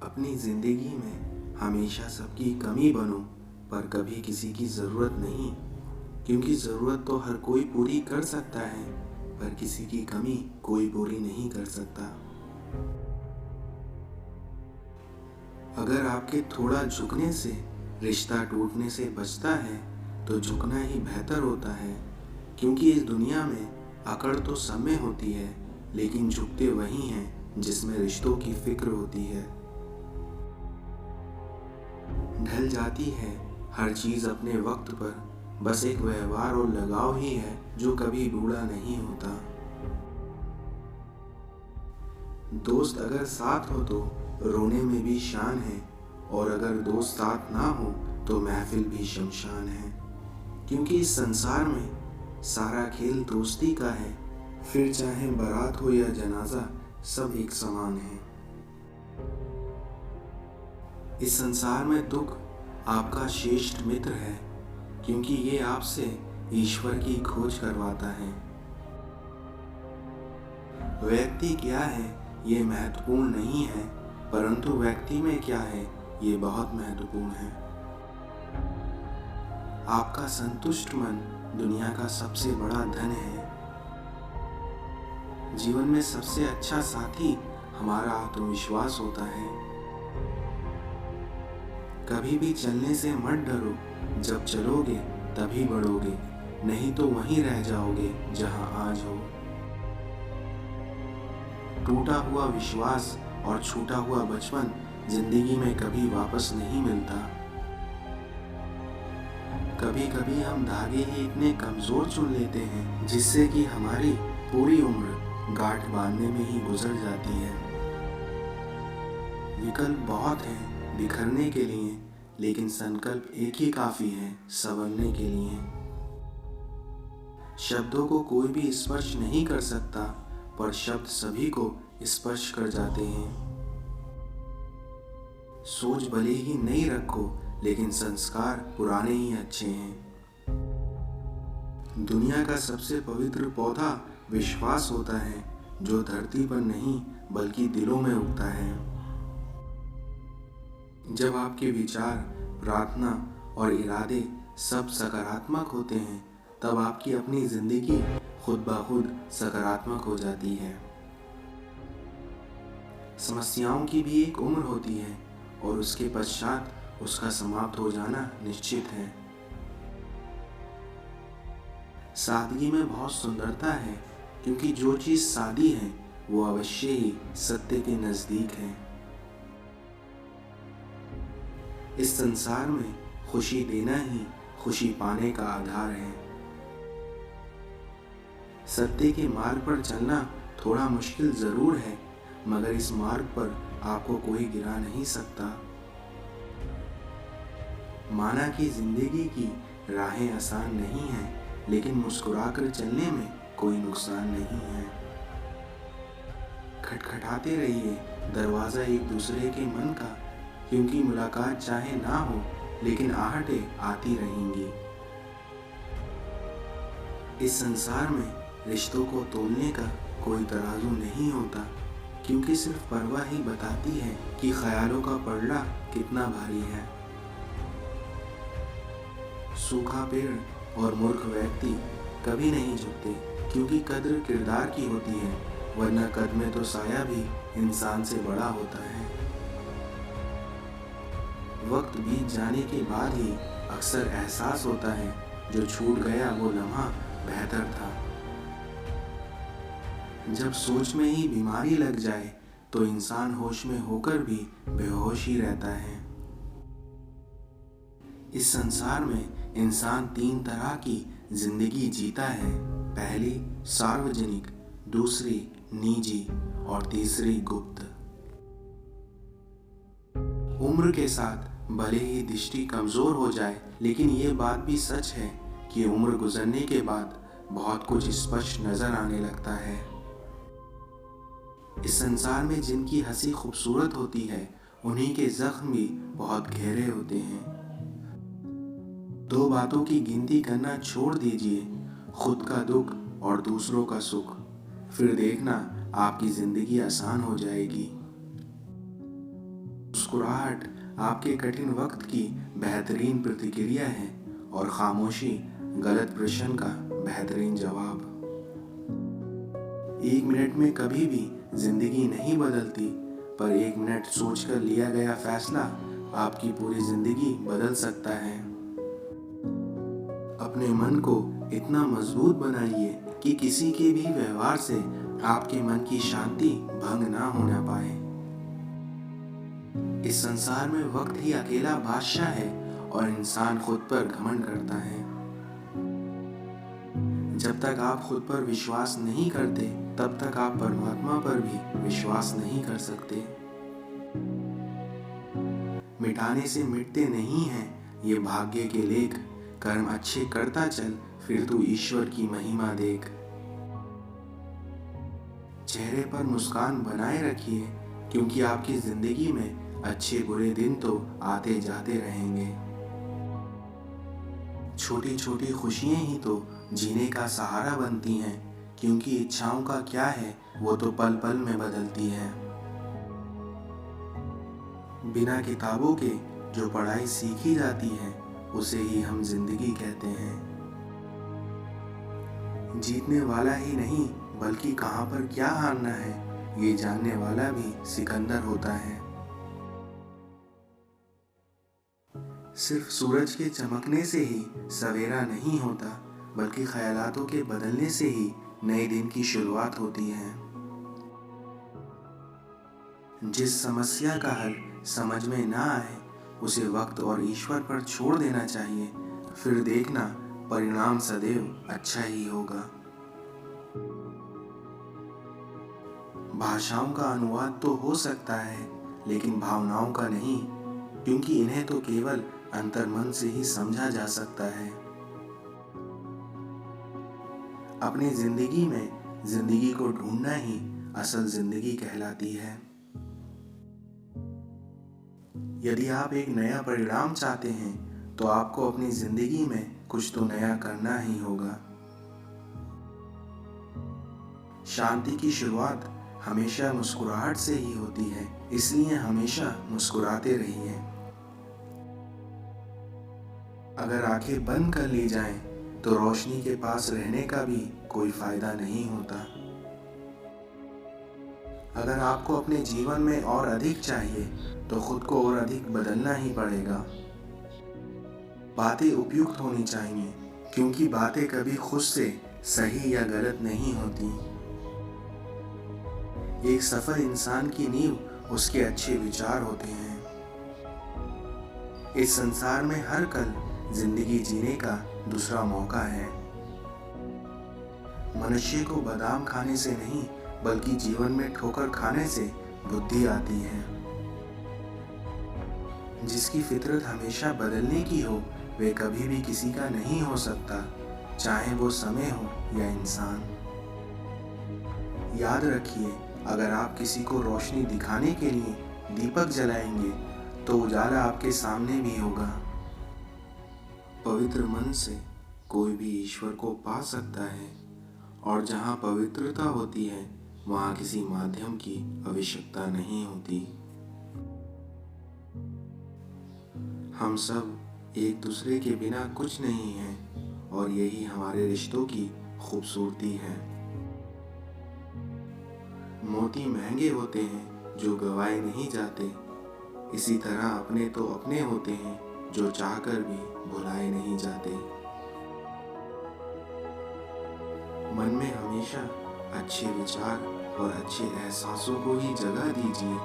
अपनी ज़िंदगी में हमेशा सबकी कमी बनो, पर कभी किसी की ज़रूरत नहीं, क्योंकि ज़रूरत तो हर कोई पूरी कर सकता है, पर किसी की कमी कोई पूरी नहीं कर सकता। अगर आपके थोड़ा झुकने से रिश्ता टूटने से बचता है, तो झुकना ही बेहतर होता है, क्योंकि इस दुनिया में अकड़ तो सब में होती है, लेकिन झुकते वही हैं जिसमें रिश्तों की फिक्र होती है। ढल जाती है हर चीज़ अपने वक्त पर, बस एक व्यवहार और लगाव ही है जो कभी बूढ़ा नहीं होता। दोस्त अगर साथ हो तो रोने में भी शान है, और अगर दोस्त साथ ना हो तो महफिल भी शमशान है, क्योंकि इस संसार में सारा खेल दोस्ती का है। फिर चाहे बारात हो या जनाजा, सब एक समान है। इस संसार में दुख आपका श्रेष्ठ मित्र है, क्योंकि ये आपसे ईश्वर की खोज करवाता है। व्यक्ति क्या है ये महत्वपूर्ण नहीं है, परंतु व्यक्ति में क्या है ये बहुत महत्वपूर्ण है। आपका संतुष्ट मन दुनिया का सबसे बड़ा धन है। जीवन में सबसे अच्छा साथी हमारा आत्मविश्वास होता है। कभी भी चलने से मत डरो, जब चलोगे तभी बढ़ोगे, नहीं तो वहीं रह जाओगे जहां आज हो। टूटा हुआ विश्वास और छूटा हुआ बचपन जिंदगी में कभी वापस नहीं मिलता। कभी कभी हम धागे ही इतने कमजोर चुन लेते हैं, जिससे कि हमारी पूरी उम्र गांठ बांधने में ही गुजर जाती है। विकल्प बहुत हैं बिखरने के लिए, लेकिन संकल्प एक ही काफी है संवरने के लिए। शब्दों को कोई भी स्पर्श नहीं कर सकता, पर शब्द सभी को स्पर्श कर जाते हैं। सोच भले ही नई रखो, लेकिन संस्कार पुराने ही अच्छे हैं। दुनिया का सबसे पवित्र पौधा विश्वास होता है, जो धरती पर नहीं बल्कि दिलों में उगता है। जब आपके विचार, प्रार्थना और इरादे सब सकारात्मक होते हैं, तब आपकी अपनी जिंदगी खुद ब खुद सकारात्मक हो जाती है। समस्याओं की भी एक उम्र होती है, और उसके पश्चात उसका समाप्त हो जाना निश्चित है। सादगी में बहुत सुंदरता है, क्योंकि जो चीज सादी है वो अवश्य ही सत्य के नजदीक है। इस संसार में खुशी देना ही खुशी पाने का आधार है। सत्य के मार्ग पर चलना थोड़ा मुश्किल जरूर है, मगर इस मार्ग पर आपको कोई गिरा नहीं सकता। माना कि जिंदगी की राहें आसान नहीं हैं, लेकिन मुस्कुराकर चलने में कोई नुकसान नहीं है। खटखटाते रहिए दरवाजा एक दूसरे के मन का, क्योंकि मुलाकात चाहे ना हो, लेकिन आहटें आती रहेंगी। इस संसार में रिश्तों को तोलने का कोई तराजू नहीं होता, क्योंकि सिर्फ परवाह ही बताती है कि ख्यालों का पलड़ा कितना भारी है। सूखा पेड़ और मूर्ख व्यक्ति कभी नहीं झुकते, क्योंकि कद्र किरदार की होती है, वरना कद में तो साया भी इंसान से बड़ा होता है। वक्त बीत जाने के बाद ही अक्सर एहसास होता है, जो छूट गया वो लम्हा बेहतर था। जब सोच में ही बीमारी लग जाए, तो इंसान होश में होकर भी बेहोश ही रहता है। इस संसार में इंसान 3 तरह की जिंदगी जीता है। पहली सार्वजनिक, दूसरी निजी और तीसरी गुप्त। उम्र के साथ भले ही दृष्टि कमजोर हो जाए, लेकिन ये बात भी सच है कि उम्र गुजरने के बाद बहुत कुछ स्पष्ट नजर आने लगता है। इस संसार में जिनकी हंसी खूबसूरत होती है, उन्हीं के जख्म भी बहुत गहरे होते हैं। 2 बातों की गिनती करना छोड़ दीजिए, खुद का दुख और दूसरों का सुख, फिर देखना आपकी जिंदगी आसान हो जाएगी। मुस्कुराहट आपके कठिन वक्त की बेहतरीन प्रतिक्रिया है और खामोशी गलत प्रश्न का बेहतरीन जवाब। 1 मिनट में कभी भी जिंदगी नहीं बदलती, पर 1 मिनट सोचकर लिया गया फैसला आपकी पूरी जिंदगी बदल सकता है। अपने मन को इतना मजबूत बनाइए कि किसी के भी व्यवहार से आपके मन की शांति भंग ना होना पाए। इस संसार में वक्त ही अकेला बादशाह है और इंसान खुद पर घमंड करता है। जब तक आप खुद पर विश्वास नहीं करते, तब तक आप परमात्मा पर भी विश्वास नहीं कर सकते। मिटाने से मिटते नहीं हैं ये भाग्य के लेख, कर्म अच्छे करता चल फिर तू ईश्वर की महिमा देख। चेहरे पर मुस्कान बनाए रखिए, क्योंकि आपकी जिंदगी में अच्छे बुरे दिन तो आते जाते रहेंगे। छोटी छोटी खुशियां ही तो जीने का सहारा बनती हैं, क्योंकि इच्छाओं का क्या है वो तो पल पल में बदलती है। बिना किताबों के जो पढ़ाई सीखी जाती है उसे ही हम जिंदगी कहते हैं। जीतने वाला ही नहीं बल्कि कहां पर क्या हारना है ये जानने वाला भी सिकंदर होता है। सिर्फ सूरज के चमकने से ही सवेरा नहीं होता, बल्कि ख्यालातों के बदलने से ही नए दिन की शुरुआत होती है। जिस समस्या का हल समझ में ना आए उसे वक्त और ईश्वर पर छोड़ देना चाहिए, फिर देखना परिणाम सदैव अच्छा ही होगा। भाषाओं का अनुवाद तो हो सकता है, लेकिन भावनाओं का नहीं, क्योंकि इन्हें तो केवल अंतर्मन से ही समझा जा सकता है। अपनी जिंदगी में जिंदगी को ढूंढना ही असल जिंदगी कहलाती है। यदि आप एक नया परिणाम चाहते हैं तो आपको अपनी जिंदगी में कुछ तो नया करना ही होगा। शांति की शुरुआत हमेशा मुस्कुराहट से ही होती है, इसलिए हमेशा मुस्कुराते रहिए। अगर आंखें बंद कर ली जाएं, तो रोशनी के पास रहने का भी कोई फायदा नहीं होता। अगर आपको अपने जीवन में और अधिक चाहिए, तो खुद को और अधिक बदलना ही पड़ेगा। बातें उपयुक्त होनी चाहिए, क्योंकि बातें कभी खुद से सही या गलत नहीं होती। एक सफल इंसान की नींव उसके अच्छे विचार होते हैं। इस संसार में हर कल जिंदगी जीने का दूसरा मौका है। मनुष्य को बादाम खाने से नहीं, बल्कि जीवन में ठोकर खाने से बुद्धि आती है। जिसकी फितरत हमेशा बदलने की हो, वे कभी भी किसी का नहीं हो सकता, चाहे वो समय हो या इंसान। याद रखिए, अगर आप किसी को रोशनी दिखाने के लिए दीपक जलाएंगे, तो उजाला आपके सामने भी होगा। पवित्र मन से कोई भी ईश्वर को पा सकता है, और जहाँ पवित्रता होती है वहाँ किसी माध्यम की आवश्यकता नहीं होती। हम सब एक दूसरे के बिना कुछ नहीं हैं, और यही हमारे रिश्तों की खूबसूरती है। मोती महंगे होते हैं जो गवाए नहीं जाते, इसी तरह अपने तो अपने होते हैं जो चाहकर भी भुलाए नहीं जाते। मन में हमेशा अच्छे विचार और अच्छे एहसासों को ही जगह दीजिए,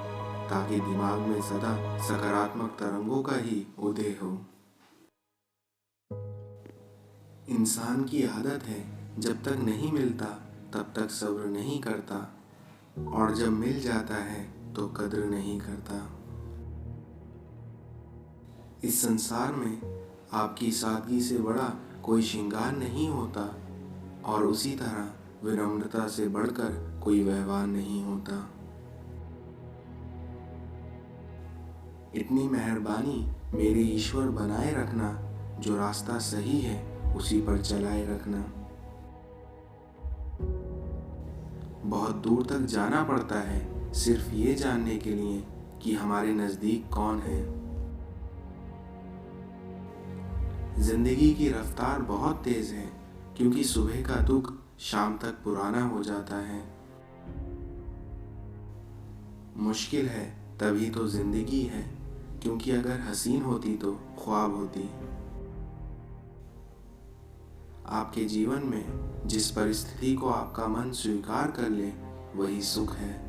ताकि दिमाग में सदा सकारात्मक तरंगों का ही उदय हो। इंसान की आदत है, जब तक नहीं मिलता तब तक सब्र नहीं करता, और जब मिल जाता है तो कद्र नहीं करता। इस संसार में आपकी सादगी से बड़ा कोई श्रृंगार नहीं होता, और उसी तरह विनम्रता से बढ़कर कोई व्यवहार नहीं होता। इतनी मेहरबानी मेरे ईश्वर बनाए रखना, जो रास्ता सही है उसी पर चलाए रखना। बहुत दूर तक जाना पड़ता है सिर्फ ये जानने के लिए कि हमारे नज़दीक कौन है। जिंदगी की रफ्तार बहुत तेज़ है, क्योंकि सुबह का दुख शाम तक पुराना हो जाता है। मुश्किल है तभी तो जिंदगी है, क्योंकि अगर हसीन होती तो ख्वाब होती। आपके जीवन में जिस परिस्थिति को आपका मन स्वीकार कर ले, वही सुख है।